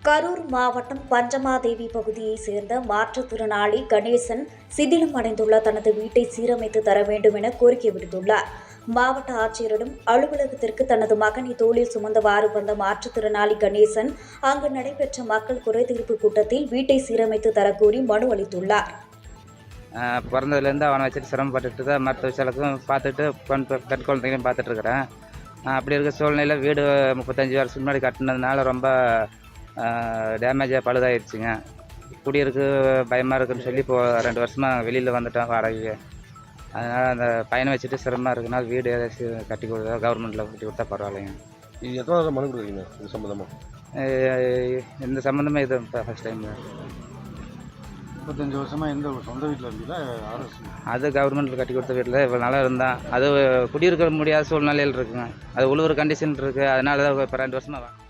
கரூர் மாவட்டம் பஞ்சமாதேவி பகுதியைச் சேர்ந்த மாற்றுத்திறனாளி கணேசன் சிதிலம் அடைந்துள்ள தனது வீட்டை சீரமைத்து தர வேண்டும் என கோரிக்கை விடுத்துள்ளார். மாவட்ட ஆட்சியரிடம் அலுவலகத்திற்கு தனது மகனை தோளில் சுமந்தவாறு வந்த மாற்றுத்திறனாளி கணேசன் அங்கு நடைபெற்ற மக்கள் குறைதீர்ப்பு கூட்டத்தில் வீட்டை சீரமைத்து தரக்கோரி மனு அளித்துள்ளார். பிறந்ததுலேருந்து அவனை வச்சுட்டு சிரமப்பட்டுட்டு தான் மற்ற விஷயங்களுக்கும் பார்த்துட்டு பெண் குழந்தைகளையும் பார்த்துட்டு இருக்கிறேன். அப்படி இருக்க சூழ்நிலையில் வீடு 35 வருஷத்துக்கு முன்னாடி கட்டினதுனால ரொம்ப டேமேஜாக பழுதாகிடுச்சுங்க. குடியிருக்கு பயமாக இருக்குன்னு சொல்லி இப்போ 2 வருஷமாக வெளியில் வந்துட்டோம் வாடகைக்கு. அதனால் அந்த பையனை வச்சுட்டு சிரமமாக இருக்குன்னா வீடு ஏதாச்சும் கட்டி கொடுத்தா கவர்மெண்ட்டில் கட்டி கொடுத்தா பரவாயில்லைங்க. இது எத்தனை மனு கொடுக்குறீங்க இது சம்மந்தமாக? இந்த சம்மந்தமாக இது ஃபஸ்ட் டைம். 35 வருஷமாக எந்த சொந்த வீட்டில் இருந்தீங்களா? அது கவர்மெண்ட்டில் கட்டி கொடுத்த வீட்டில் இவ்வளோ நல்லா இருந்தான். அது குடியிருக்க முடியாத சூழ்நிலையில் இருக்குங்க. அது உழுவுற கண்டிஷன் இருக்குது. அதனால தான் இப்போ 2 வருஷமாக